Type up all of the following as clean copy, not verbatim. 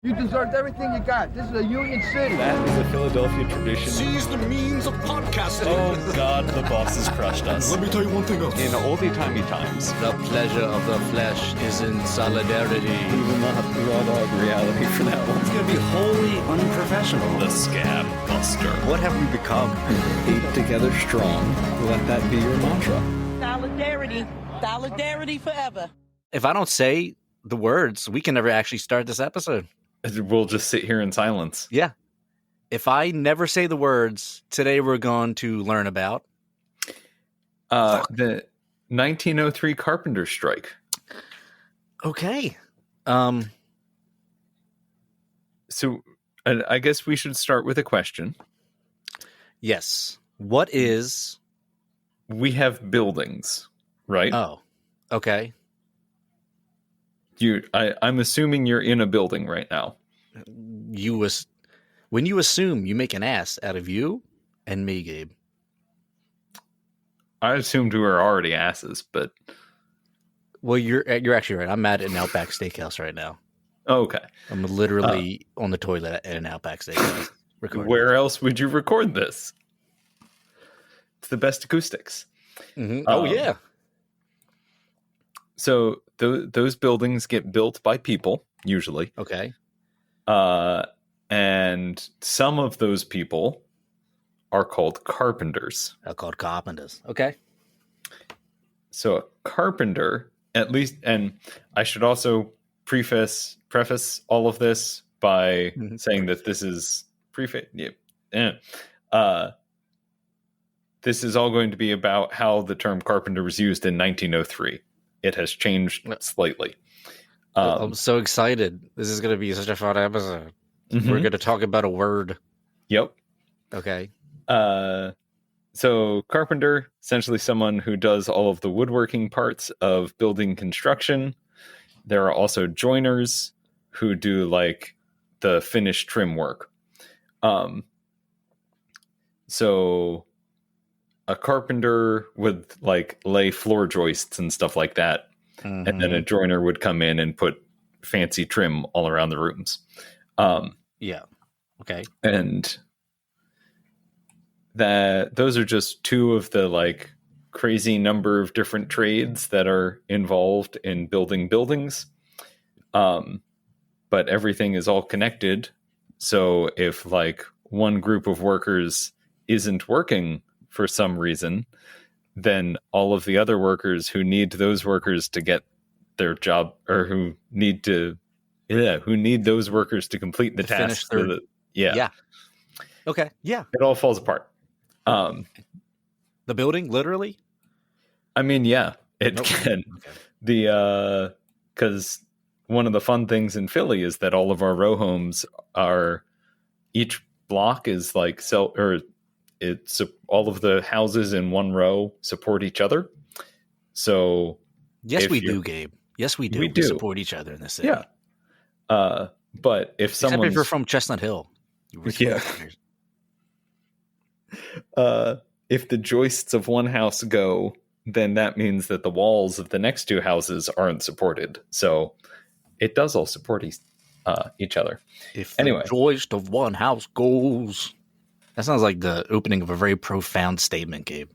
You deserved everything you got. This is a union city. That is a Philadelphia tradition. Seize the means of podcasting. Oh, God, the boss has crushed us. Let me tell you one thing else. In oldie-timey times. The pleasure of the flesh is in solidarity. We will not raw dog reality for that one. It's going to be wholly unprofessional. The Scab Buster. What have we become? Keep together strong. Let that be your mantra. Solidarity. Solidarity forever. If I don't say the words, we can never actually start this episode. We'll just sit here in silence. Yeah. If I never say the words, today we're going to learn about the 1903 Carpenters Strike. Okay. So I guess we should start with a question. Yes. What is... We have buildings, right? Oh, okay. I'm assuming you're in a building right now. When you assume, you make an ass out of you and me, Gabe. I assumed we were already asses, but Well, you're actually right. I'm at an Outback Steakhouse right now. okay. I'm literally on the toilet at an Outback Steakhouse. Recording. Where else would you record this? It's the best acoustics. Mm-hmm. Oh yeah. So those buildings get built by people usually. Okay. And some of those people are called carpenters. They're called carpenters. Okay. So a carpenter, at least, and I should also preface all of this by saying that this is this is all going to be about how the term carpenter was used in 1903. It has changed slightly. I'm so excited. This is going to be such a fun episode. We're going to talk about a word. Yep. Okay. So carpenter, essentially someone who does all of the woodworking parts of building construction. There are also joiners who do like the finished trim work. So a carpenter would like lay floor joists and stuff like that. And then a joiner would come in and put fancy trim all around the rooms. Yeah. Okay. And those are just two of the like crazy number of different trades that are involved in building buildings. But everything is all connected. So if like one group of workers isn't working for some reason, then all of the other workers who need those workers to get their job, or who need those workers to complete the task. Yeah. Okay. Yeah. It all falls apart. The building, literally? I mean, yeah, it can. Okay. Because one of the fun things in Philly is that all of our row homes are, each block is like it's all of the houses in one row support each other. So yes, we do, Gabe. Yes, we do. We support each other in this city. Yeah. But if someone, if you're from Chestnut Hill, if the joists of one house go, then that means that the walls of the next two houses aren't supported. So it does all support each other. If the joist of one house goes. That sounds like the opening of a very profound statement, Gabe.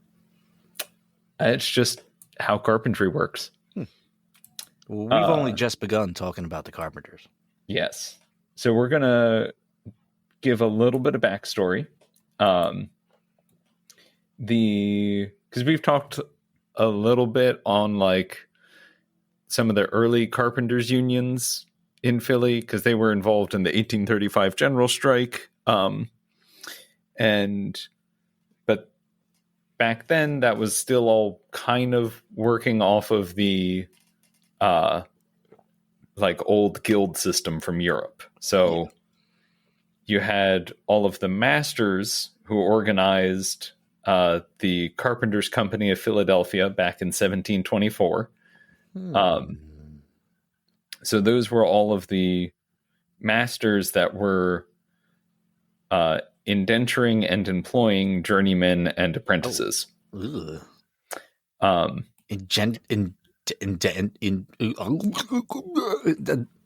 It's just how carpentry works. Well, we've only just begun talking about the carpenters. Yes. So we're going to give a little bit of backstory. Because we've talked a little bit on like some of the early carpenters unions in Philly, because they were involved in the 1835 general strike. But back then that was still all kind of working off of the like old guild system from Europe. So you had all of the masters who organized the Carpenters Company of Philadelphia back in 1724. So those were all of the masters that were indenturing and employing journeymen and apprentices.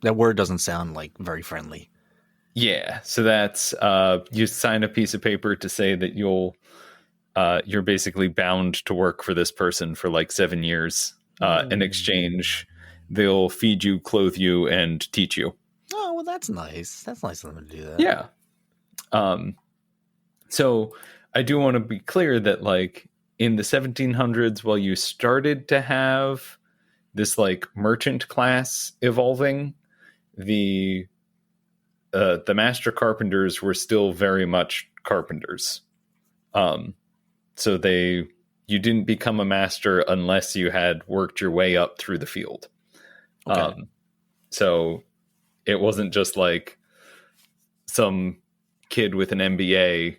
that word doesn't sound like very friendly. Yeah, so that's you sign a piece of paper to say that you're basically bound to work for this person for like 7 years. In exchange, they'll feed you, clothe you, and teach you. Oh, well, that's nice. That's nice of them to do that. Yeah. So I do want to be clear that like in the 1700s, while you started to have this like merchant class evolving, the master carpenters were still very much carpenters. So you didn't become a master unless you had worked your way up through the field. Okay. So it wasn't just like some kid with an MBA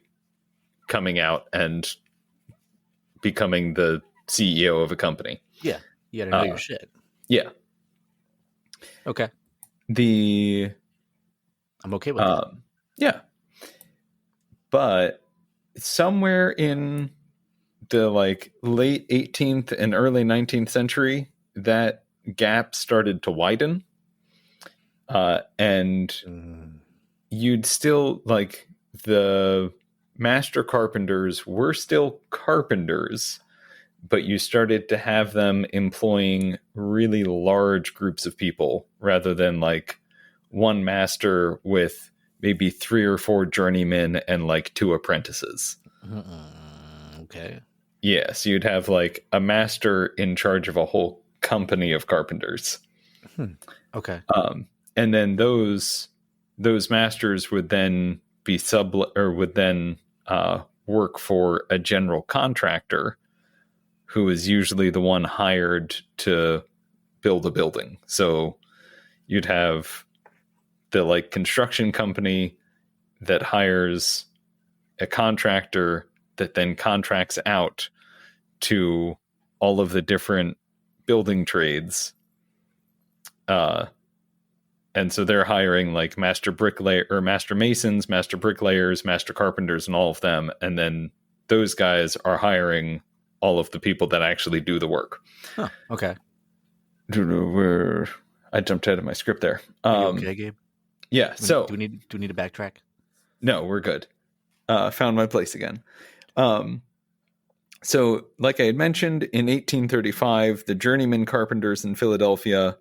coming out and becoming the CEO of a company. Yeah. You gotta know your shit. Yeah. Okay. I'm okay with that. Yeah. But somewhere in the like late 18th and early 19th century, that gap started to widen. And you'd still like the master carpenters were still carpenters, but you started to have them employing really large groups of people rather than like one master with maybe 3 or 4 journeymen and like 2 apprentices. Okay. Yeah, so you'd have like a master in charge of a whole company of carpenters. Okay. And then those masters would then be work for a general contractor who is usually the one hired to build a building. So you'd have the like construction company that hires a contractor that then contracts out to all of the different building trades. And so they're hiring like master bricklayer or master masons, master bricklayers, master carpenters, and all of them. And then those guys are hiring all of the people that actually do the work. Huh, okay. I jumped out of my script there. Are you okay, Gabe? Yeah. So do we need to backtrack? No, we're good. Found my place again. So like I had mentioned, in 1835, the journeyman carpenters in Philadelphia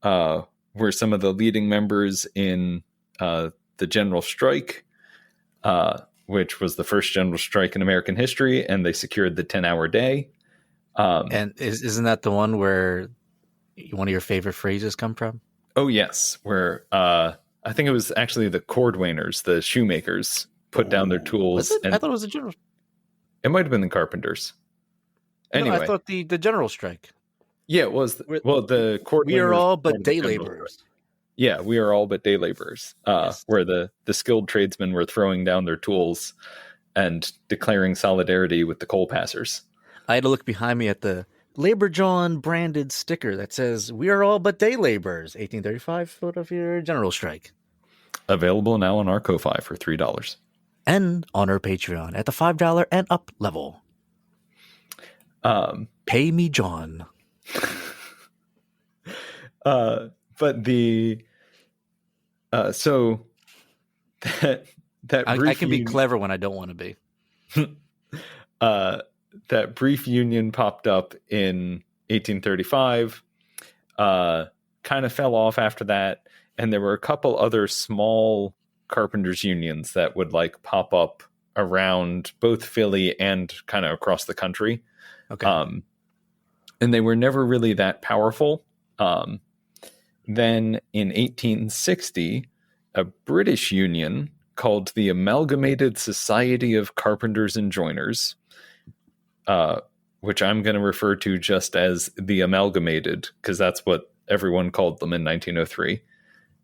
were some of the leading members in the general strike, which was the first general strike in American history, and they secured the 10-hour day. And isn't that the one where one of your favorite phrases come from? Oh, yes. Where I think it was actually the cordwainers, the shoemakers, put down their tools. And I thought it was the general. It might have been the carpenters. Anyway. No, I thought the general strike. Yeah, it was. The cordwainers. We are all but day laborers. Yeah, we are all but day laborers. Yes. Where the skilled tradesmen were throwing down their tools and declaring solidarity with the coal passers. I had to look behind me at the Labor John branded sticker that says, "We are all but day laborers." 1835 Philadelphia General Strike. Available now on our Ko-Fi for $3. And on our Patreon at the $5 and up level. Pay me, John. But the so that I can be clever when I don't want to be. That brief union popped up in 1835, kind of fell off after that, and there were a couple other small carpenters unions that would like pop up around both Philly and kind of across the country. Okay. And they were never really that powerful. Then in 1860, a British union called the Amalgamated Society of Carpenters and Joiners, which I'm going to refer to just as the Amalgamated, because that's what everyone called them in 1903.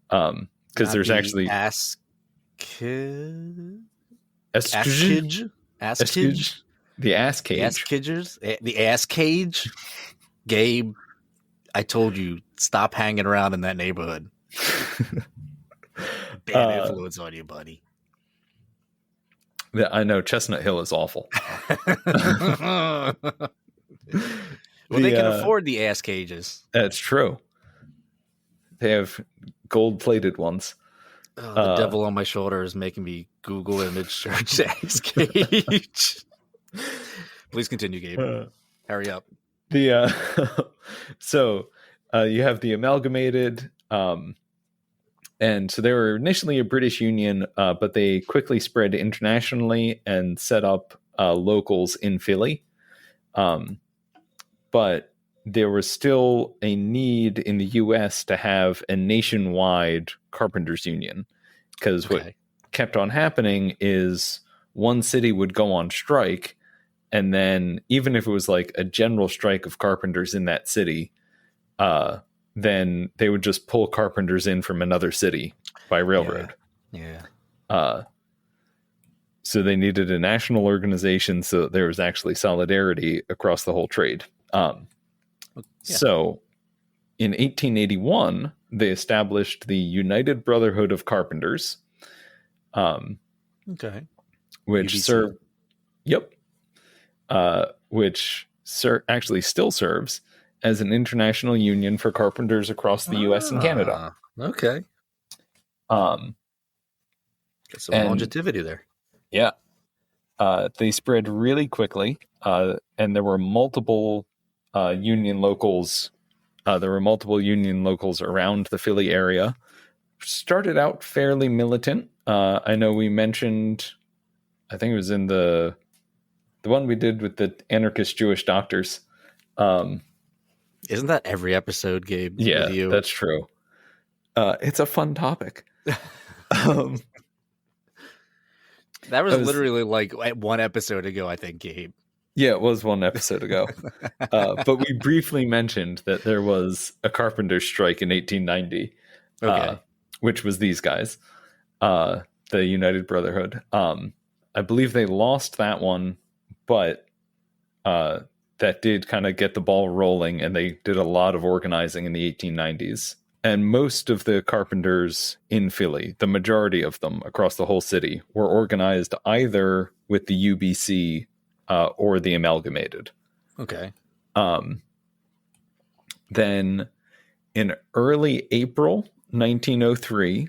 Because there's actually Askage. The ass cage. The ass cage. Gabe, I told you, stop hanging around in that neighborhood. Bad influence on you, buddy. I know Chestnut Hill is awful. Well, they can afford the ass cages. That's true. They have gold-plated ones. Oh, the devil on my shoulder is making me Google image search ass cage. Please continue, Gabe. Hurry up. So you have the amalgamated, and so they were initially a British union, but they quickly spread internationally and set up locals in Philly. But there was still a need in the U.S. to have a nationwide carpenters union, because what kept on happening is one city would go on strike, and then even if it was like a general strike of carpenters in that city, then they would just pull carpenters in from another city by railroad. So they needed a national organization so that there was actually solidarity across the whole trade. So in 1881, they established the United Brotherhood of Carpenters, which served, actually still serves as an international union for carpenters across the U.S. and Canada. Okay. Got some longevity there. Yeah. They spread really quickly, and there were multiple union locals. There were multiple union locals around the Philly area. Started out fairly militant. I know we mentioned, I think it was in the one we did with the anarchist Jewish doctors. Isn't that every episode, Gabe? Yeah, with you? That's true. It's a fun topic. That was literally like one episode ago, I think, Gabe. Yeah, it was one episode ago. But we briefly mentioned that there was a carpenters strike in 1890, which was these guys, the United Brotherhood. I believe they lost that one, but that did kind of get the ball rolling, and they did a lot of organizing in the 1890s. And most of the carpenters in Philly, the majority of them across the whole city, were organized either with the UBC or the amalgamated. Okay. Then in early April 1903,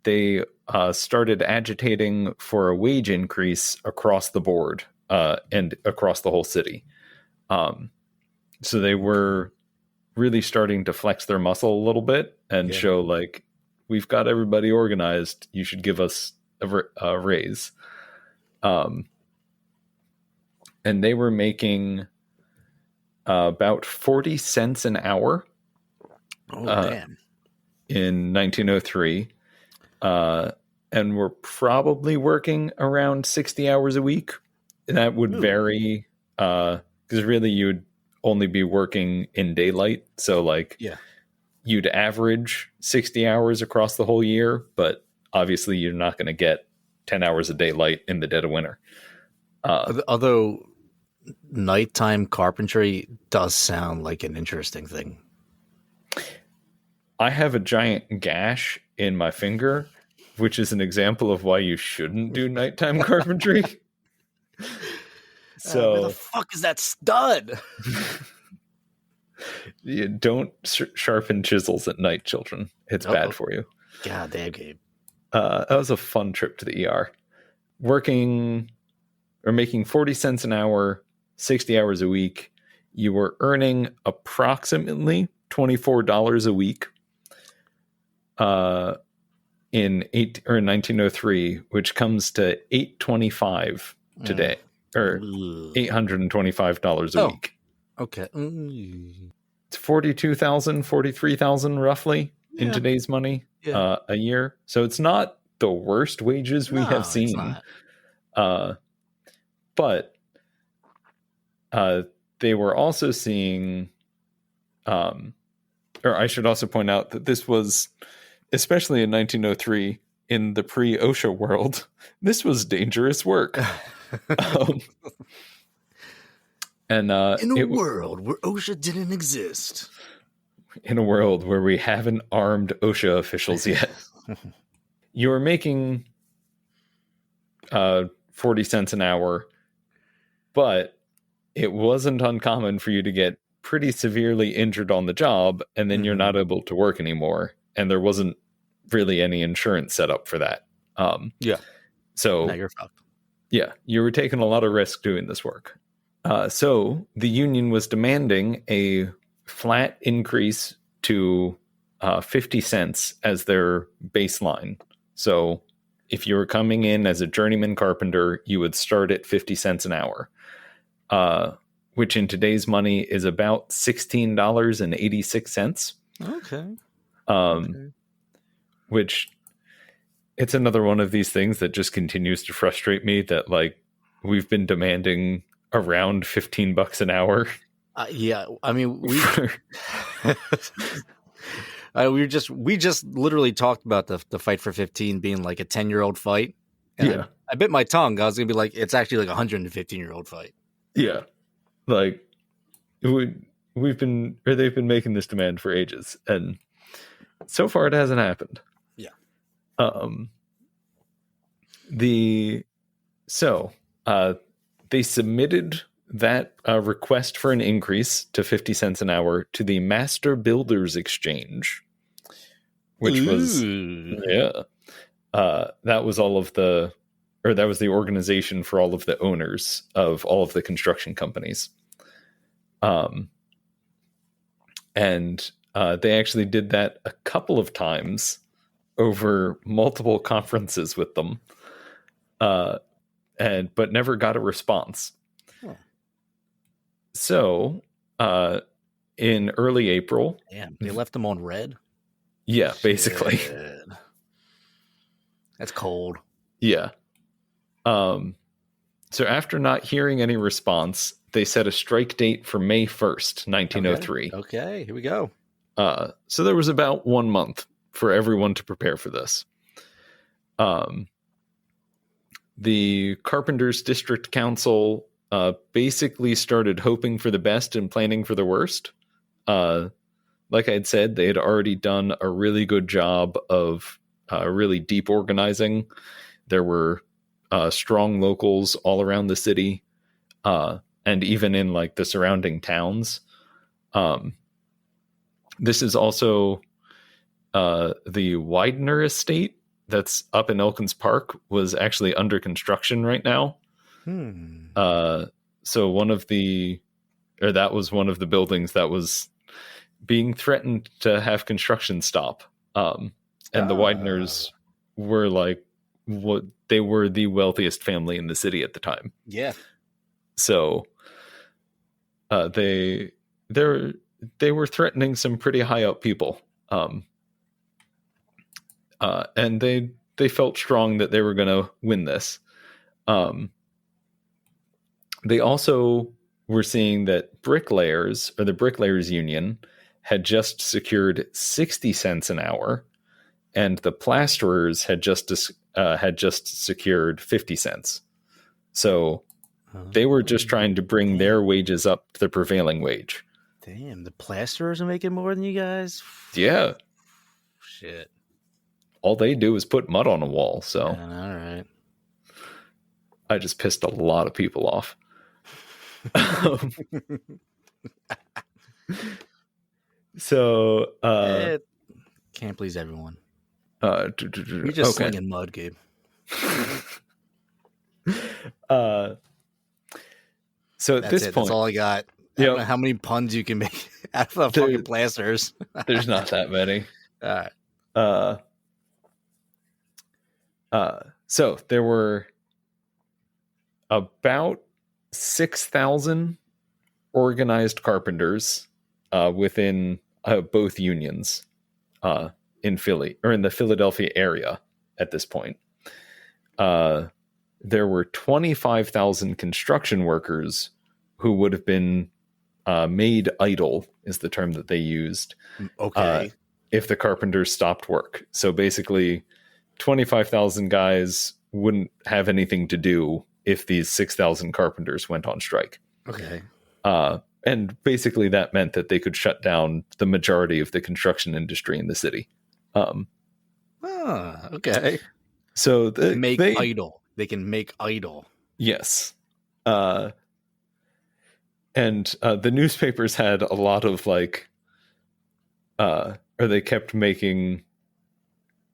they started agitating for a wage increase across the board and across the whole city. So they were really starting to flex their muscle a little bit and show like, we've got everybody organized. You should give us a raise. And they were making about 40 cents an hour damn. in 1903. And we're probably working around 60 hours a week. That would vary because really you would only be working in daylight. So like you'd average 60 hours across the whole year, but obviously you're not going to get 10 hours of daylight in the dead of winter. Although nighttime carpentry does sound like an interesting thing. I have a giant gash in my finger, which is an example of why you shouldn't do nighttime carpentry. So where the fuck is that stud? You don't sharpen chisels at night, children. It's bad for you. God damn, Gabe. That was a fun trip to the ER. Working or making 40 cents an hour, 60 hours a week, you were earning approximately $24 a week in 1903, which comes to $825 today, or $825 a week. Okay. It's $42,000, $43,000 roughly in today's money a year. So it's not the worst wages we have seen. But they were also seeing, or I should also point out that this was, especially in 1903, in the pre-OSHA world, this was dangerous work. And in a world where OSHA didn't exist. In a world where we haven't armed OSHA officials yet. You were making 40 cents an hour, but it wasn't uncommon for you to get pretty severely injured on the job, and then you're not able to work anymore. And there wasn't really any insurance set up for that. Yeah. So Now you're fucked. yeah, you were taking a lot of risk doing this work. So the union was demanding a flat increase to 50 cents as their baseline. So if you were coming in as a journeyman carpenter, you would start at 50 cents an hour, which in today's money is about $16.86. Okay. Which it's another one of these things that just continues to frustrate me that like we've been demanding around $15 an hour. Yeah, I mean we just literally talked about the fight for 15 being like a 10-year-old fight. And Yeah. I bit my tongue. I was gonna be like, it's actually like a 115-year-old fight. Yeah. Like they've been making this demand for ages, and so far it hasn't happened. Yeah. They submitted that request for an increase to 50 cents an hour to the Master Builders Exchange, which was that was the organization for all of the owners of all of the construction companies. And they actually did that a couple of times over multiple conferences with them, but never got a response. Huh. So, in early April, Damn, they left them on red. yeah, basically, Shit. That's cold. yeah. So after not hearing any response, they set a strike date for May 1st, 1903. Okay, here we go. So there was about 1 month for everyone to prepare for this. The Carpenters District Council basically started hoping for the best and planning for the worst. Like I had said, they had already done a really good job of really deep organizing. There were strong locals all around the city, and even in like the surrounding towns. This is also the Widener Estate that's up in Elkins Park was actually under construction right now. So that was one of the buildings that was being threatened to have construction stop. And the Wideners were like they were the wealthiest family in the city at the time. Yeah. So they were threatening some pretty high up people. And they felt strong that they were going to win this. They also were seeing that bricklayers, or the Bricklayers Union, had just secured 60 cents an hour, and the plasterers had just secured 50 cents. So they were just trying to bring their wages up to the prevailing wage. Damn, the plasterers are making more than you guys? Yeah. Shit. All they do is put mud on a wall, so. All right. I just pissed a lot of people off. So, can't please everyone. You're You're just slinging mud, Gabe. So at this point, that's all I got. I don't know how many puns you can make out of the fucking plasters. There's not that many. All right. So there were about 6,000 organized carpenters within both unions in Philly, or in the Philadelphia area at this point. There were 25,000 construction workers who would have been made idle, is the term that they used. Okay. If the carpenters stopped work. So basically 25,000 guys wouldn't have anything to do if these 6,000 carpenters went on strike. Okay. And basically that meant that they could shut down the majority of the construction industry in the city. Okay. So They can make idle. Yes. And the newspapers had a lot of like, or they kept making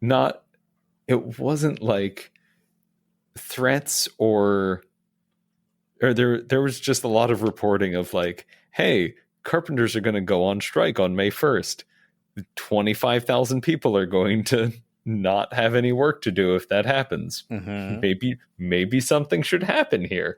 it wasn't like threats or there was just a lot of reporting of like, hey, carpenters are going to go on strike on May 1st. 25,000 people are going to not have any work to do if that happens. Mm-hmm. Maybe something should happen here.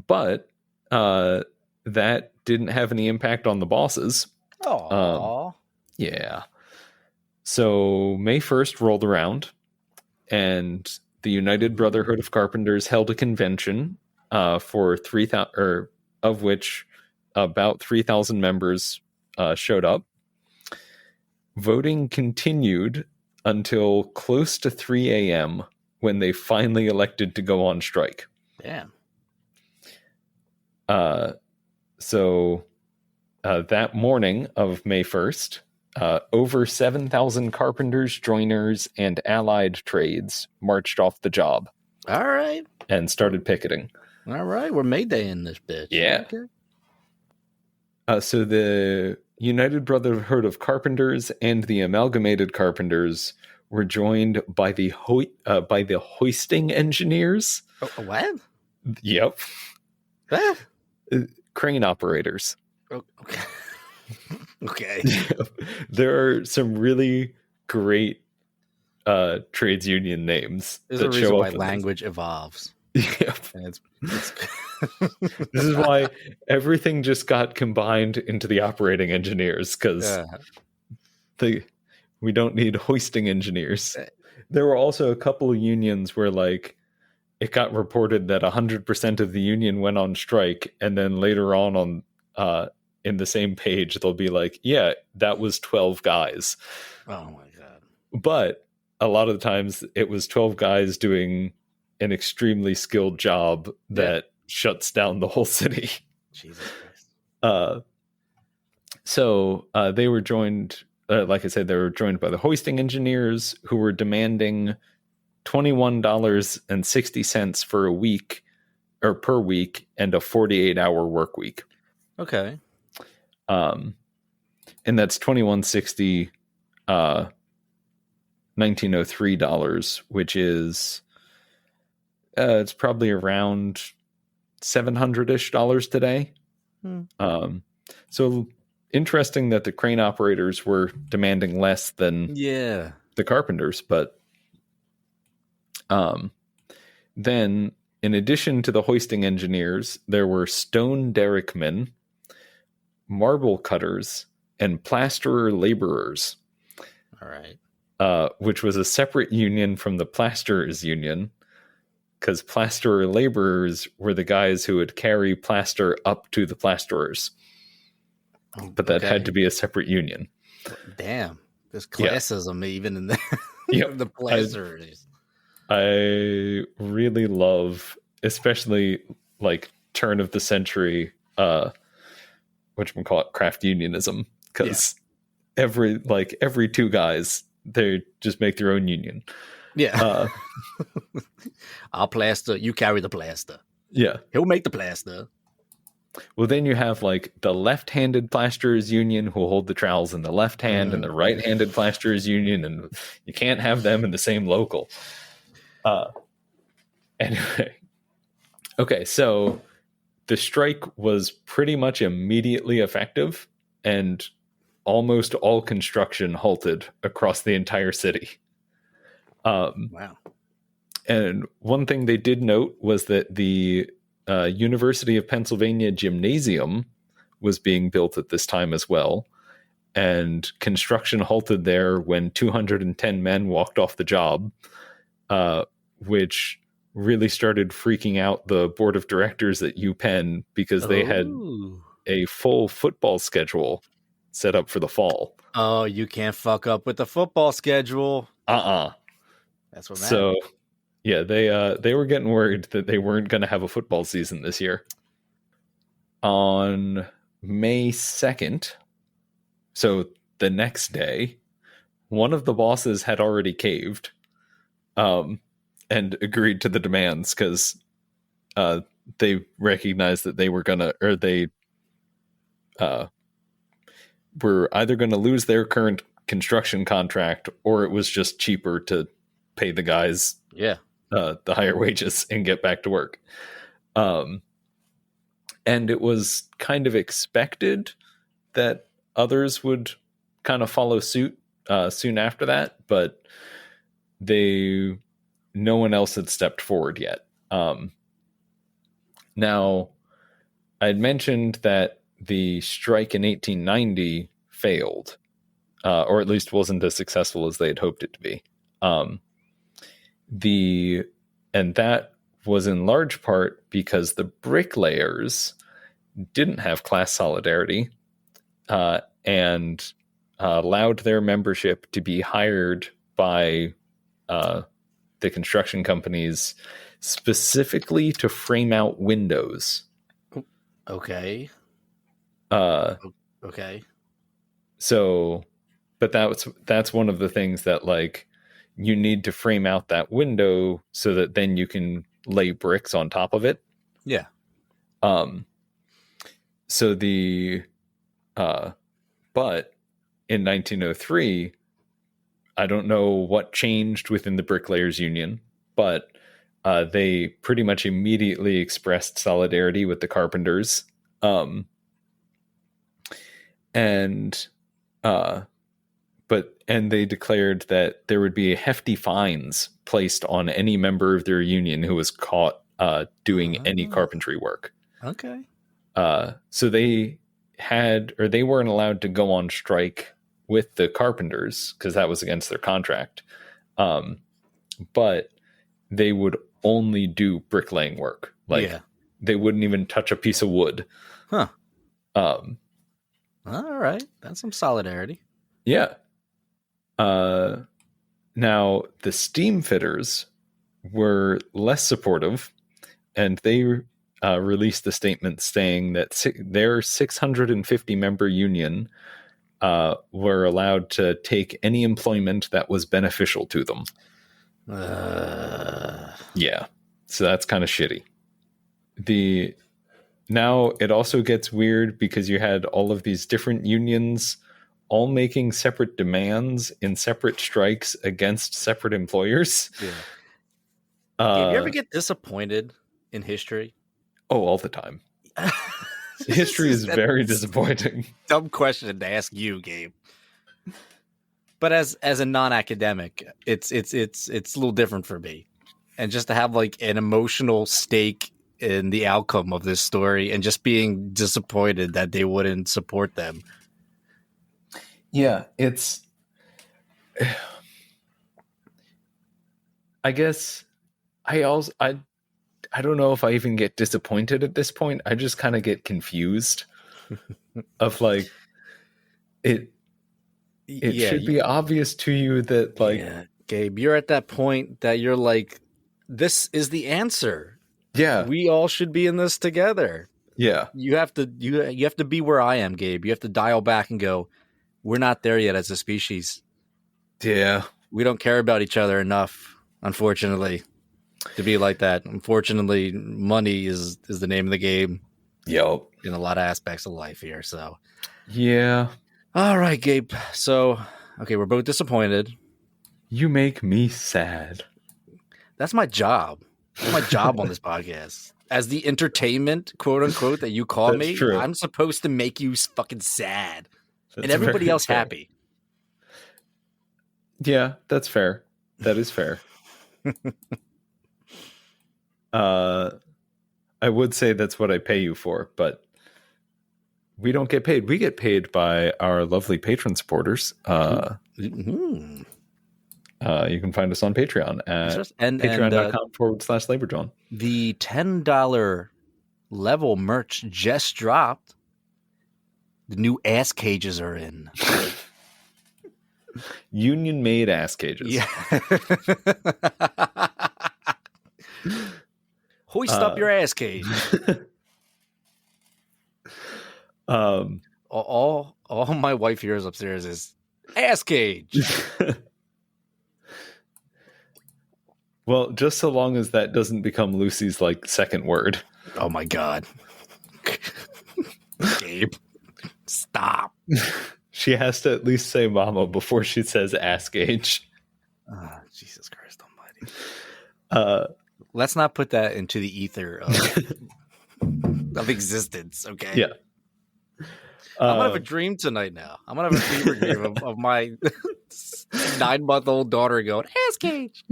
But that didn't have any impact on the bosses. Oh, Yeah. So May 1st rolled around, and the United Brotherhood of Carpenters held a convention for 3,000, of which about 3,000 members showed up. Voting continued until close to 3 a.m. when they finally elected to go on strike. damn. So that morning of May 1st, over 7,000 carpenters, joiners, and allied trades marched off the job All right. and started picketing. All right. We're Mayday in this bitch. Yeah. Okay. So the United Brotherhood of Carpenters and the Amalgamated Carpenters were joined by the hoisting engineers. Oh, what? Yep. What? Crane operators. Oh, okay. Okay. There are some really great trades union names. There's a that reason show why up in language evolves. this. Yep. And it's This is why everything just got combined into the operating engineers, because we don't need hoisting engineers. There were also a couple of unions where like it got reported that 100% of the union went on strike, and then later on in the same page they'll be like, yeah, that was 12 guys. Oh my god. But a lot of the times it was 12 guys doing an extremely skilled job that shuts down the whole city. Jesus Christ. So they were joined, like I said, they were joined by the hoisting engineers, who were demanding $21.60 for a week, or per week, and a 48-hour work week. Okay. And that's $21.60, $1903, which is it's probably around $700-ish today. So interesting that the crane operators were demanding less than the carpenters, but then in addition to the hoisting engineers, there were stone derrickmen, marble cutters, and plasterer laborers. All right. Which was a separate union from the plasterers union, because plasterer laborers were the guys who would carry plaster up to the plasterers. But that had to be a separate union. Damn. There's classism even in the, the plasterers. I really love, especially like turn of the century, whatchamacallit, craft unionism, because every two guys, they just make their own union. Yeah. I'll plaster, you carry the plaster. Yeah. He'll make the plaster. Well, then you have like the left-handed plasterers union who hold the trowels in the left hand, and the right-handed plasterers union, and you can't have them in the same local. Anyway. Okay, so the strike was pretty much immediately effective, and almost all construction halted across the entire city. Wow. And one thing they did note was that the University of Pennsylvania gymnasium was being built at this time as well. And construction halted there when 210 men walked off the job, which really started freaking out the board of directors at UPenn, because they had a full football schedule set up for the fall. Oh, you can't fuck up with the football schedule. That's what matters. So, yeah, they were getting worried that they weren't going to have a football season this year. On May 2nd, so the next day, one of the bosses had already caved and agreed to the demands, because they recognized that they were gonna, or they were either going to lose their current construction contract, or it was just cheaper to pay the guys the higher wages and get back to work. And it was kind of expected that others would kind of follow suit soon after that, but no one else had stepped forward yet. Now, I had mentioned that the strike in 1890 failed, or at least wasn't as successful as they had hoped it to be. And that was in large part because the bricklayers didn't have class solidarity, and allowed their membership to be hired by the construction companies specifically to frame out windows. Okay. Okay. So, but that's one of the things that, like, you need to frame out that window so that then you can lay bricks on top of it. Yeah. So but in 1903, I don't know what changed within the Bricklayers Union, but they pretty much immediately expressed solidarity with the carpenters. And they declared that there would be hefty fines placed on any member of their union who was caught doing any carpentry work. Okay. So they weren't allowed to go on strike with the carpenters because that was against their contract. But they would only do bricklaying work. They wouldn't even touch a piece of wood. Huh. All right. That's some solidarity. Yeah. Now, the steam fitters were less supportive, and they released a statement saying that their 650 member union were allowed to take any employment that was beneficial to them. Yeah. So that's kind of shitty. Now it also gets weird because you had all of these different unions all making separate demands in separate strikes against separate employers. Yeah. Did you ever get disappointed in history? Oh, all the time. History is very disappointing. Dumb question to ask you, Gabe. But as a non-academic, it's a little different for me. And just to have like an emotional stake in the outcome of this story and just being disappointed that they wouldn't support them. Yeah, I guess I don't know if I even get disappointed at this point. I just kind of get confused of like it should be obvious to you that, like, Gabe, you're at that point that you're like, this is the answer. Yeah. We all should be in this together. Yeah. You have to be where I am, Gabe. You have to dial back and go, we're not there yet as a species. Yeah. We don't care about each other enough, unfortunately, to be like that. Unfortunately, money is the name of the game. Yep. In a lot of aspects of life here. So, yeah. All right, Gabe. So, okay, we're both disappointed. You make me sad. That's my job. That's my job on this podcast. As the entertainment, quote unquote, that you call me, true. I'm supposed to make you fucking sad. That's and everybody else fair. happy. Yeah, that's fair. That is fair. I would say that's what I pay you for, but we don't get paid. We get paid by our lovely patron supporters. Mm-hmm. You can find us on Patreon at patreon.com/LaborJohn. The $10 level merch just dropped. The new ass cages are in. Union made ass cages. Yeah. Hoist up your ass cage. All my wife hears upstairs is ass cage. Well, just so long as that doesn't become Lucy's like second word. Oh my god. Gabe, stop. She has to at least say mama before she says ass gauge. Oh, Jesus Christ almighty. Let's not put that into the ether of existence, okay? Yeah. I'm gonna have a dream tonight now. I'm gonna have a fever dream of my 9-month-old daughter going, ass cage.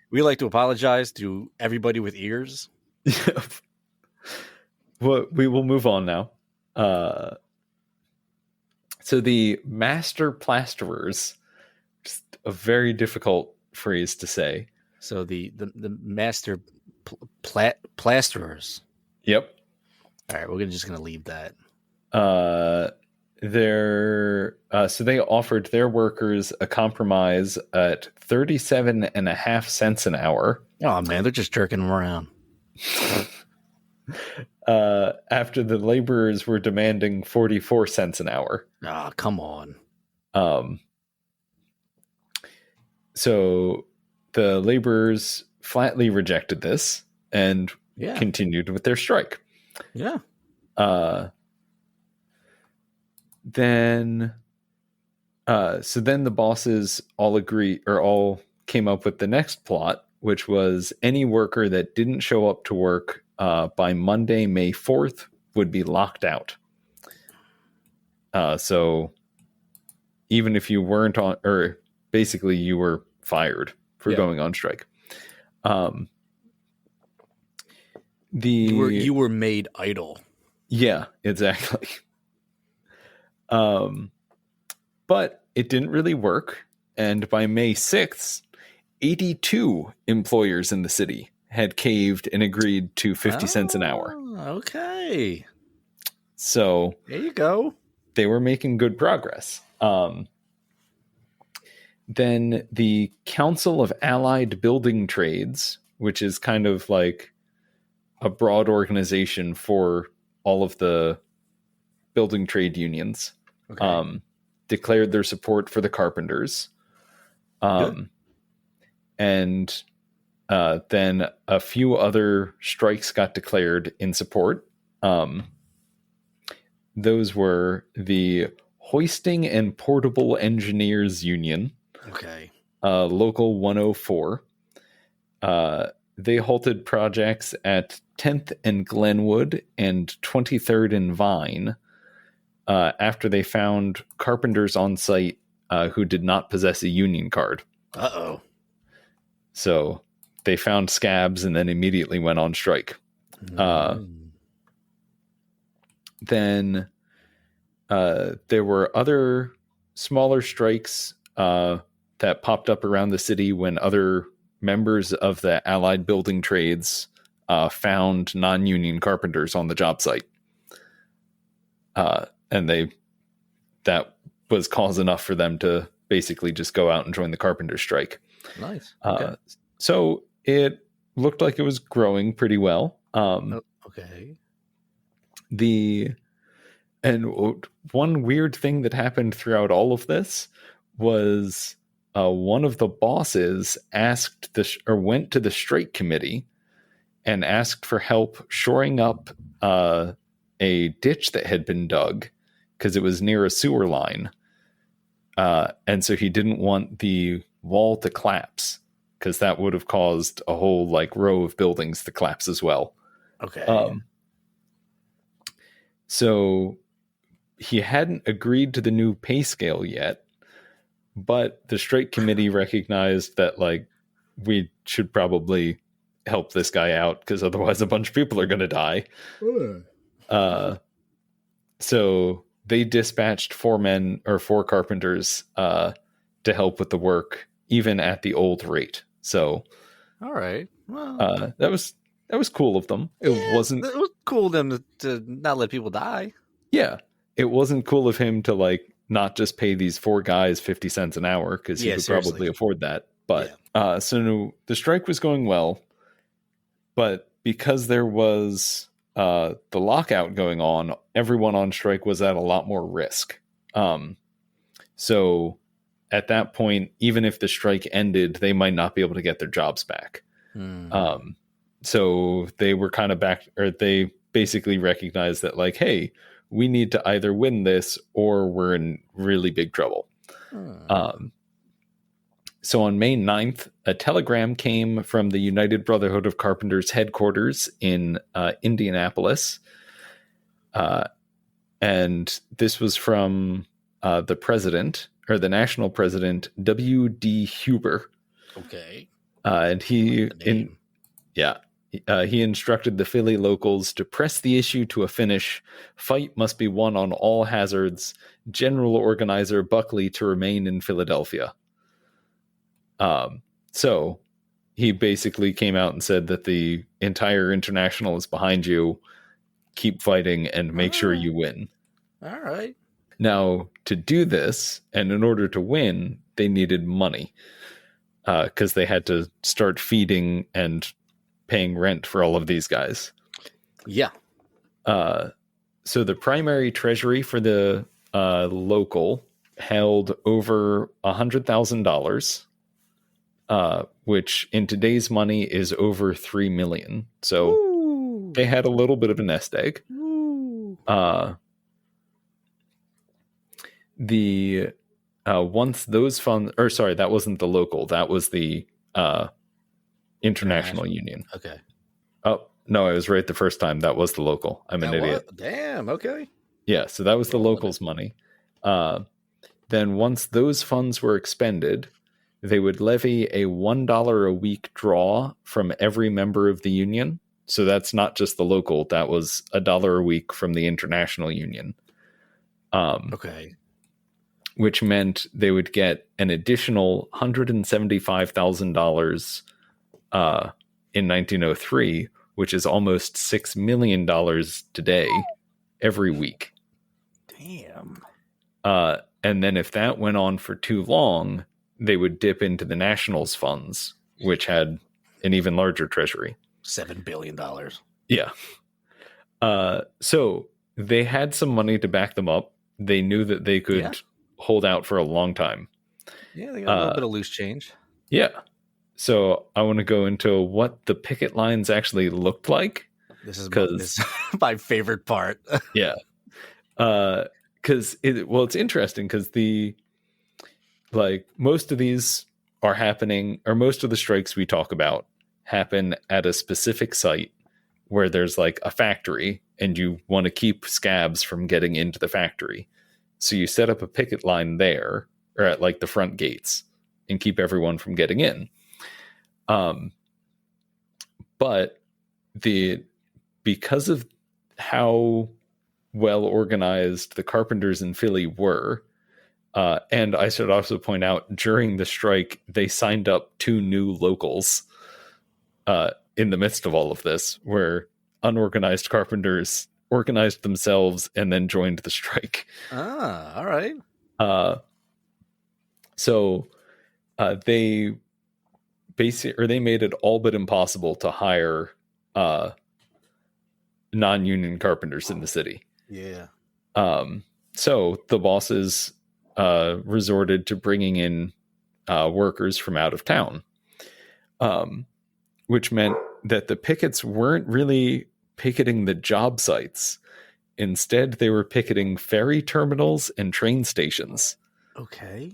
We like to apologize to everybody with ears. Well, we will move on now. So the master plasterers, just a very difficult phrase to say. So the master plasterers. Yep. All right, we're just gonna leave that. So they offered their workers a compromise at 37.5 cents an hour. Oh man, they're just jerking them around. After the laborers were demanding 44 cents an hour. Ah, come on. So the laborers flatly rejected this and continued with their strike. Yeah. Then the bosses all came up with the next plot, which was any worker that didn't show up to work by Monday, May 4th would be locked out. So even if you weren't on, or basically you were fired for going on strike. You were made idle. Yeah, exactly. But it didn't really work. And by May 6th, 82 employers in the city had caved and agreed to 50 cents an hour. Okay. So there you go. They were making good progress. Then the Council of Allied Building Trades, which is kind of like a broad organization for all of the building trade unions, declared their support for the carpenters. And then a few other strikes got declared in support. Those were the Hoisting and Portable Engineers Union. Okay. Local 104. They halted projects at 10th and Glenwood and 23rd and Vine after they found carpenters on site who did not possess a union card. Uh-oh. So they found scabs and then immediately went on strike. Then there were other smaller strikes that popped up around the city when other members of the Allied Building Trades found non-union carpenters on the job site. And that was cause enough for them to basically just go out and join the carpenter strike. Nice. Okay. So it looked like it was growing pretty well. Okay. And one weird thing that happened throughout all of this was one of the bosses went to the strike committee and asked for help shoring up a ditch that had been dug because it was near a sewer line. And so he didn't want the wall to collapse because that would have caused a whole row of buildings to collapse as well. Okay. So he hadn't agreed to the new pay scale yet, but the strike committee recognized that we should probably help this guy out because otherwise a bunch of people are going to die. So they dispatched 4 carpenters to help with the work, even at the old rate. So, all right. Well, that was cool of them. It was cool of them to not let people die. Yeah, it wasn't cool of him to not just pay these 4 guys 50 cents an hour because he could probably afford that. But so the strike was going well, but because there was the lockout going on, everyone on strike was at a lot more risk. So at that point, even if the strike ended, they might not be able to get their jobs back. So they were kind of back, or they basically recognized that, like, hey, we need to either win this or we're in really big trouble. So on May 9th, a telegram came from the United Brotherhood of Carpenters headquarters in Indianapolis. And this was from the president, or the national president, W.D. Huber. Okay. And he instructed the Philly locals to press the issue to a finish. Fight must be won on all hazards. General organizer Buckley to remain in Philadelphia. So he basically came out and said that the entire international is behind you. Keep fighting and make sure you win. All right. Now, to do this, and in order to win, they needed money. Because they had to start feeding and paying rent for all of these guys. Yeah. So the primary treasury for the local held over $100,000, which in today's money is over $3 million. So they had a little bit of a nest egg. Once those funds, or sorry, that wasn't the local, that was the international union. Okay. Oh no, I was right the first time. That was the local. I'm an idiot. What? Damn. Okay. Yeah, so that was the locals' money. Then once those funds were expended, they would levy a $1 a week draw from every member of the union. So that's not just the local. That was $1 a week from the international union. Okay. Which meant they would get an additional $175,000 in 1903, which is almost $6 million today, every week. Damn. And then if that went on for too long, they would dip into the Nationals funds, which had an even larger treasury. $7 billion. Yeah. So they had some money to back them up. They knew that they could hold out for a long time. Yeah, they got a little bit of loose change. Yeah. So I want to go into what the picket lines actually looked like. This is my favorite part. Yeah. Because it's interesting because most of these are happening, or most of the strikes we talk about happen at a specific site where there's like a factory and you want to keep scabs from getting into the factory. So you set up a picket line there, or at like the front gates, and keep everyone from getting in. But because of how well organized the carpenters in Philly were, and I should also point out, during the strike, they signed up 2 new locals in the midst of all of this, where unorganized carpenters organized themselves and then joined the strike. All right. So they made it all but impossible to hire non-union carpenters in the city. Yeah. So the bosses resorted to bringing in workers from out of town, which meant that the pickets weren't really picketing the job sites. Instead, they were picketing ferry terminals and train stations. Okay.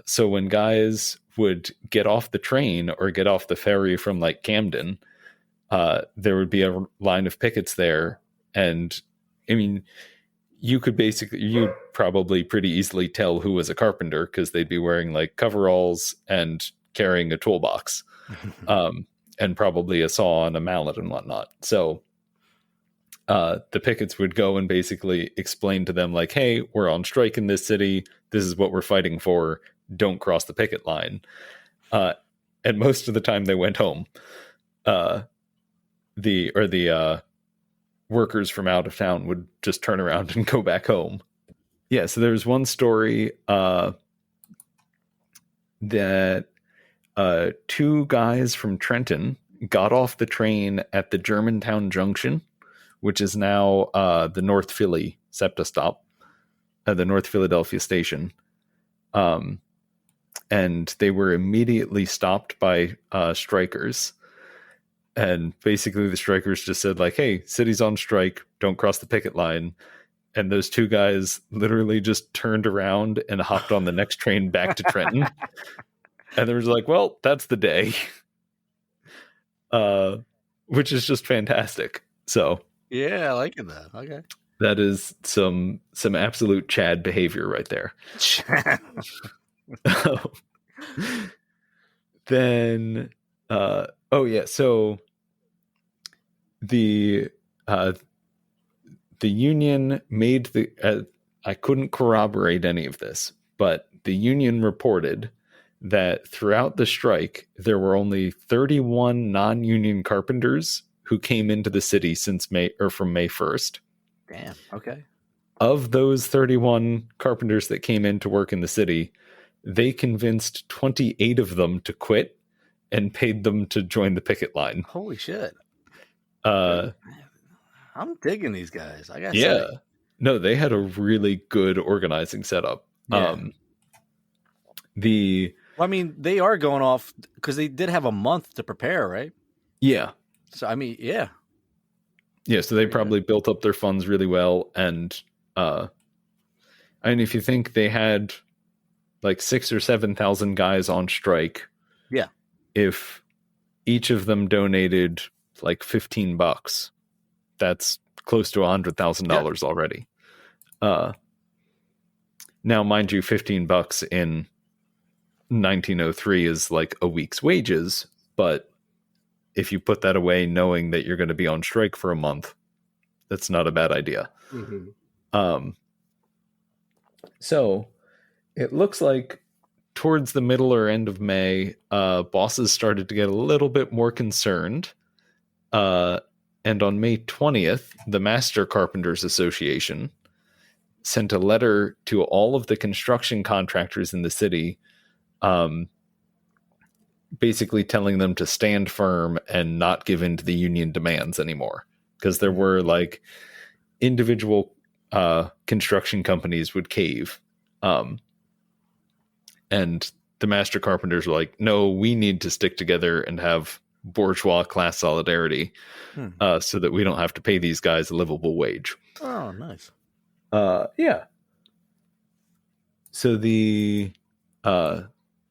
So when guys would get off the train or get off the ferry from like Camden, there would be a line of pickets there. And I mean, you'd probably pretty easily tell who was a carpenter because they'd be wearing like coveralls and carrying a toolbox, and probably a saw and a mallet and whatnot. So the pickets would go and basically explain to them like, hey, we're on strike in this city. This is what we're fighting for. Don't cross the picket line. And most of the time they went home. The workers from out of town would just turn around and go back home. Yeah. So there's one story that 2 guys from Trenton got off the train at the Germantown Junction, which is now the North Philly SEPTA stop, the North Philadelphia station. and they were immediately stopped by strikers. And basically the strikers just said like, hey, city's on strike, don't cross the picket line. And those two guys literally just turned around and hopped on the next train back to Trenton. And they were like, well, that's the day. Which is just fantastic. So Yeah, I like it though. Okay. that is some absolute Chad behavior right there. Then so the union made the I couldn't corroborate any of this, but the union reported that throughout the strike there were only 31 non-union carpenters who came into the city since from May 1st. Damn. Okay. Of those 31 carpenters that came in to work in the city, they convinced 28 of them to quit and paid them to join the picket line. Holy shit. I'm digging these guys. I gotta yeah. say. No, they had a really good organizing setup. Yeah. I mean, they are going off because they did have a month to prepare, right? Yeah. So, I mean, yeah. Yeah, so they probably built up their funds really well. And if you think they had like 6,000 or 7,000 guys on strike. Yeah. If each of them donated like $15, that's close to $100,000 already. Now, mind you, $15 in 1903 is like a week's wages, but if you put that away knowing that you're going to be on strike for a month, that's not a bad idea. Mm-hmm. So it looks like towards the middle or end of May, bosses started to get a little bit more concerned. And on May 20th, the Master Carpenters Association sent a letter to all of the construction contractors in the city, basically telling them to stand firm and not give in to the union demands anymore. Because there were like individual construction companies would cave. And the master carpenters were like, no, we need to stick together and have bourgeois class solidarity so that we don't have to pay these guys a livable wage. Oh, nice. Yeah. So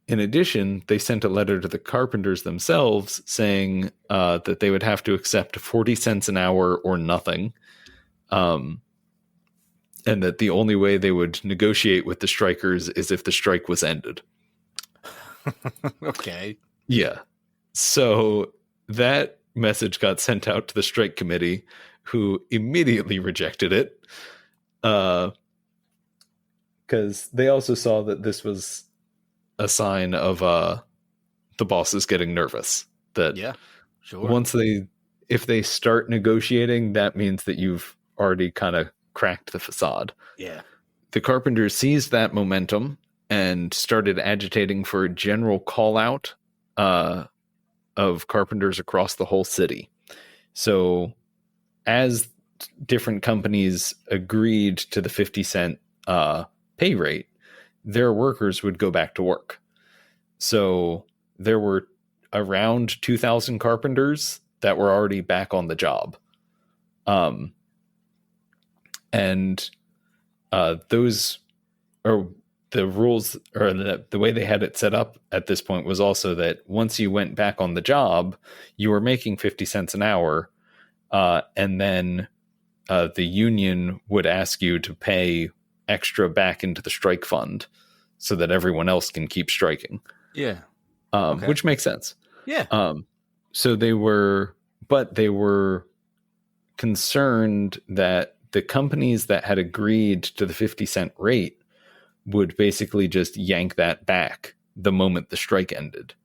in addition, they sent a letter to the carpenters themselves saying that they would have to accept 40 cents an hour or nothing. And that the only way they would negotiate with the strikers is if the strike was ended. Okay. Yeah. So that message got sent out to the strike committee, who immediately rejected it. Because they also saw that this was a sign of the bosses getting nervous. That sure. If they start negotiating, that means that you've already kind of cracked the facade. Yeah. The carpenters seized that momentum and started agitating for a general call out of carpenters across the whole city. So as different companies agreed to the 50-cent pay rate, their workers would go back to work. So there were around 2,000 carpenters that were already back on the job. And those are the rules, or the way they had it set up at this point was also that once you went back on the job, you were making 50 cents an hour. And then the union would ask you to pay extra back into the strike fund so that everyone else can keep striking. Yeah. Which makes sense. Yeah. So they were concerned that the companies that had agreed to the 50-cent rate would basically just yank that back the moment the strike ended.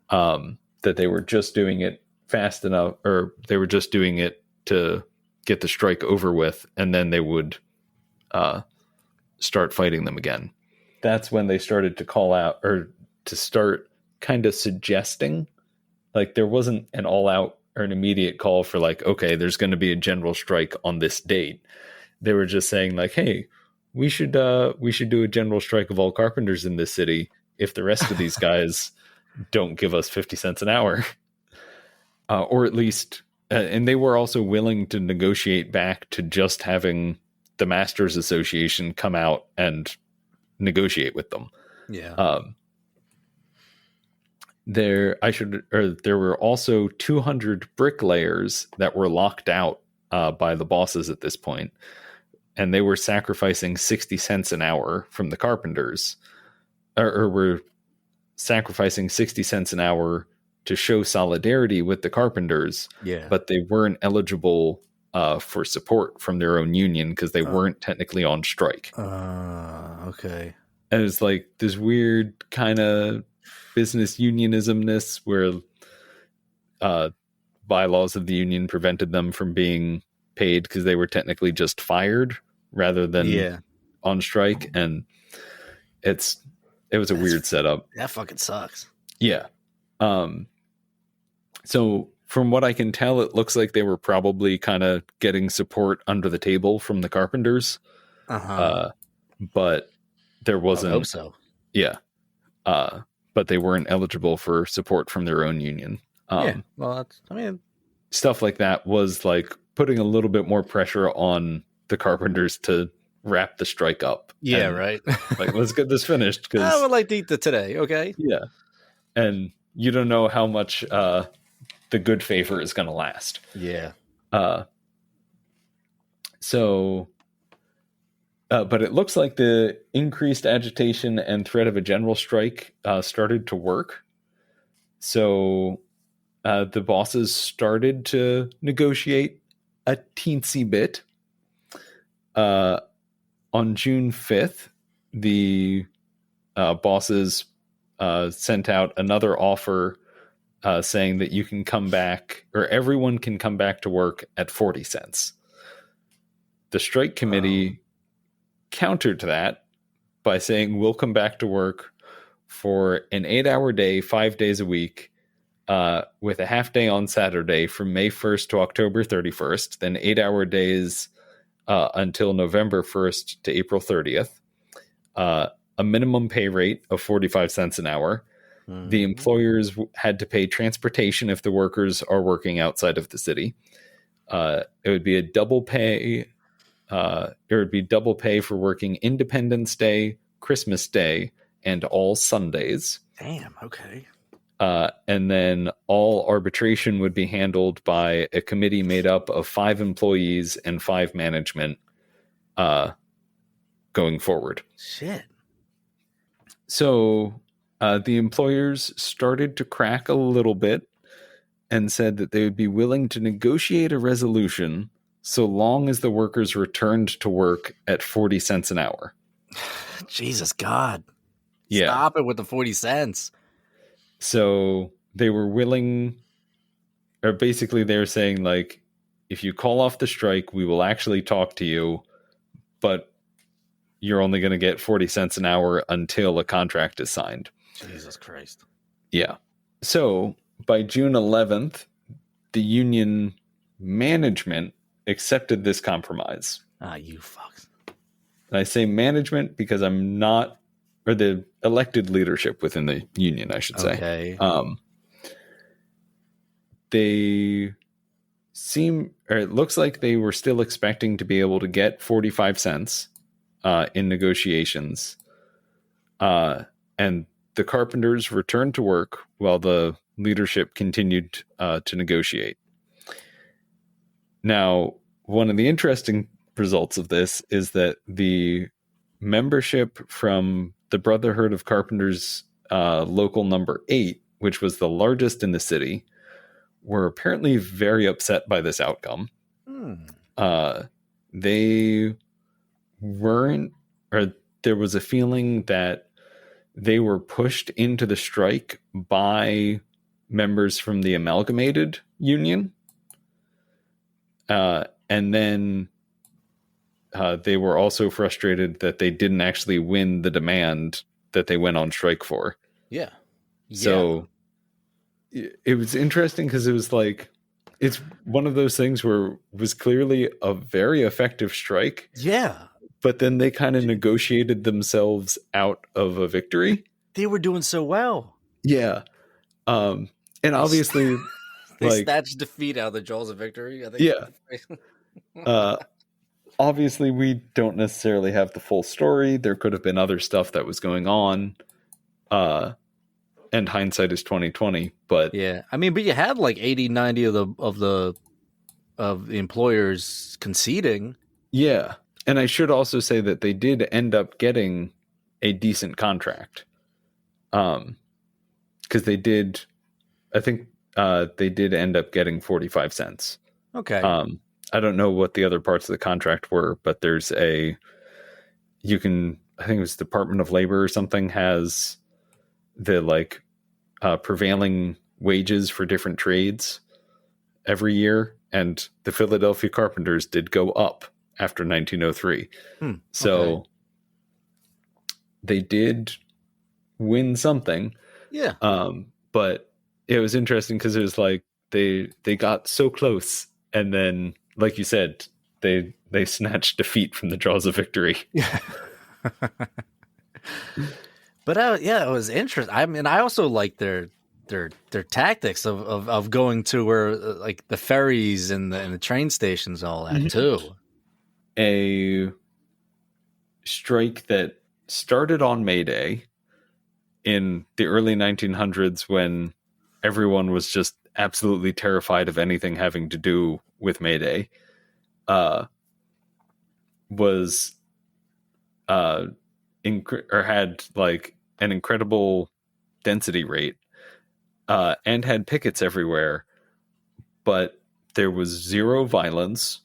That they were just doing it fast enough, or they were just doing it to get the strike over with, and then they would start fighting them again. That's when they started to call out, or to start kind of suggesting, like there wasn't an all-out or an immediate call for like, okay, there's going to be a general strike on this date. They were just saying like, hey, we should do a general strike of all carpenters in this city if the rest of these guys don't give us 50 cents an hour, or at least, and they were also willing to negotiate back to just having the Masters Association come out and negotiate with them. Yeah. There were also 200 bricklayers that were locked out by the bosses at this point, and they were sacrificing 60 cents an hour from the carpenters, or were sacrificing 60 cents an hour to show solidarity with the carpenters. Yeah. But they weren't eligible for support from their own union because they weren't technically on strike. Okay. And it's like this weird kind of business unionismness where bylaws of the union prevented them from being paid because they were technically just fired rather than on strike. And it was a weird setup. That fucking sucks. Yeah. So from what I can tell, it looks like they were probably kind of getting support under the table from the carpenters. But there wasn't. I hope so. Yeah. But they weren't eligible for support from their own union. Well, Stuff like that was like putting a little bit more pressure on the carpenters to wrap the strike up. Yeah, and, right. like, let's get this finished. Cause, I would like to eat that today. Okay. Yeah. And you don't know how much the good favor is going to last. Yeah. But it looks like the increased agitation and threat of a general strike started to work. So the bosses started to negotiate a teensy bit. On June 5th, the bosses sent out another offer saying that you can come back, or everyone can come back to work at 40 cents. The strike committee countered that by saying we'll come back to work for an 8-hour day, 5 days a week, with a half day on Saturday from May 1st to October 31st, then 8-hour days until November 1st to April 30th, a minimum pay rate of 45 cents an hour. Mm-hmm. The employers had to pay transportation if the workers are working outside of the city. It would be a double pay. There would be double pay for working Independence Day, Christmas Day, and all Sundays. Damn. Okay. And then all arbitration would be handled by a committee made up of 5 employees and 5 management going forward. Shit. So the employers started to crack a little bit and said that they would be willing to negotiate a resolution so long as the workers returned to work at 40 cents an hour. Jesus God. Yeah. Stop it with the 40 cents. So they were willing, or basically they're saying, like, if you call off the strike, we will actually talk to you, but you're only going to get 40 cents an hour until a contract is signed. Jesus Christ. Yeah. So by June 11th, the union management accepted this compromise. You fucks. And I say management because I'm not, or the elected leadership within the union, I should say. Okay. They seem, or it looks like they were still expecting to be able to get 45 cents in negotiations. And the carpenters returned to work while the leadership continued to negotiate. Now, one of the interesting results of this is that the membership from the Brotherhood of Carpenters local number 8, which was the largest in the city, were apparently very upset by this outcome. They weren't, or there was a feeling that they were pushed into the strike by members from the amalgamated union. And then they were also frustrated that they didn't actually win the demand that they went on strike for. Yeah. So it was interesting because it was like, it's one of those things where it was clearly a very effective strike. Yeah. but then they kind of negotiated themselves out of a victory. They were doing so well. Yeah. And obviously, They snatched defeat out of the jaws of victory. I think. Yeah. Obviously, we don't necessarily have the full story. There could have been other stuff that was going on. And hindsight is 2020. But yeah, I mean, but you had like 80, 90 of the employers conceding. Yeah. And I should also say that they did end up getting a decent contract. Because they did, I think they did end up getting 45 cents. Okay. I don't know what the other parts of the contract were, but there's I think it was Department of Labor or something has the prevailing wages for different trades every year. And the Philadelphia Carpenters did go up after 1903. So they did win something. Yeah. But it was interesting because it was like they got so close, and then, like you said, they snatched defeat from the jaws of victory. Yeah. But it was interesting. I mean, I also like their tactics of going to where like the ferries and the train stations, all that too. A strike that started on May Day in the early 1900s, when everyone was just absolutely terrified of anything having to do with May Day, was had like an incredible density rate, and had pickets everywhere, but there was zero violence.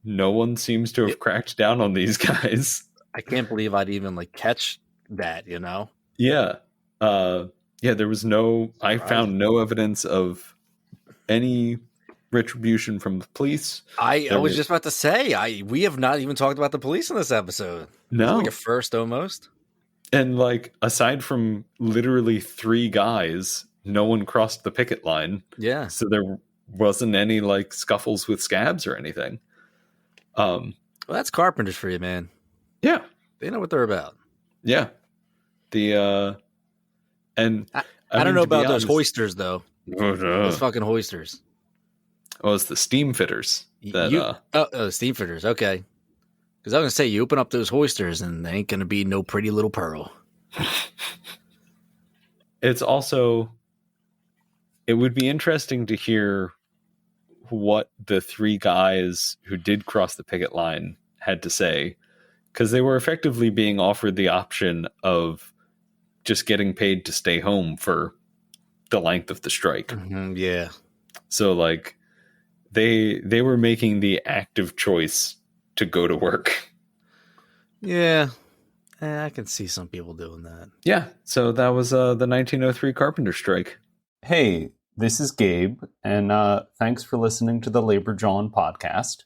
No one seems to have cracked down on these guys. I can't believe I'd even like catch that, you know? Yeah. There was I found no evidence of any retribution from the police. I was just about to say, we have not even talked about the police in this episode. No. It's like a first almost. And like, aside from literally 3 guys, no one crossed the picket line. Yeah. So there wasn't any like scuffles with scabs or anything. Well, that's Carpenters for you, man. Yeah. They know what they're about. Yeah. And I don't know about those hoisters though. Those fucking hoisters. Oh, it's the steam fitters. Steam fitters. Okay. Because I was gonna say, you open up those hoisters and they ain't gonna be no pretty little pearl. It's also, it would be interesting to hear what the 3 guys who did cross the picket line had to say, because they were effectively being offered the option of just getting paid to stay home for the length of the strike. Yeah. So like they were making the active choice to go to work. Yeah. I can see some people doing that. Yeah. So that was the 1903 Carpenters Strike. Hey, this is Gabe, and thanks for listening to the Labor Jawn podcast.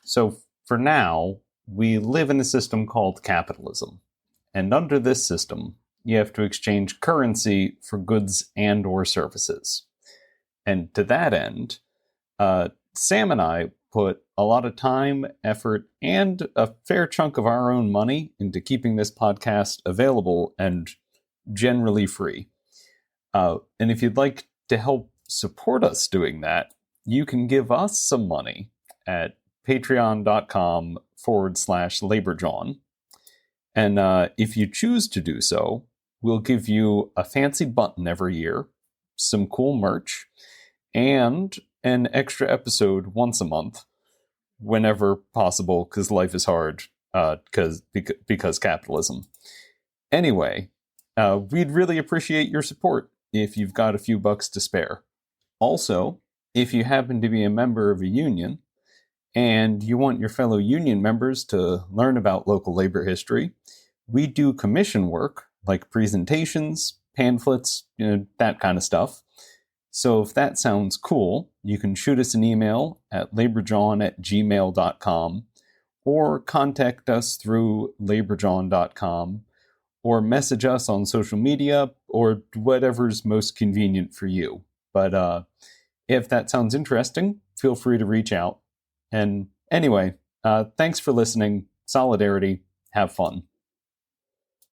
So for now, we live in a system called capitalism. And under this system, you have to exchange currency for goods and or services. And to that end, Sam and I put a lot of time, effort, and a fair chunk of our own money into keeping this podcast available and generally free. And if you'd like to help support us doing that, you can give us some money at patreon.com/laborjawn. And if you choose to do so, we'll give you a fancy button every year, some cool merch, and an extra episode once a month, whenever possible, because life is hard, because capitalism. Anyway, we'd really appreciate your support if you've got a few bucks to spare. Also, if you happen to be a member of a union, and you want your fellow union members to learn about local labor history, we do commission work, like presentations, pamphlets, that kind of stuff. So if that sounds cool, you can shoot us an email at laborjawn@gmail.com, or contact us through laborjawn.com, or message us on social media, or whatever's most convenient for you. But if that sounds interesting, feel free to reach out. And anyway, thanks for listening. solidarity, have fun.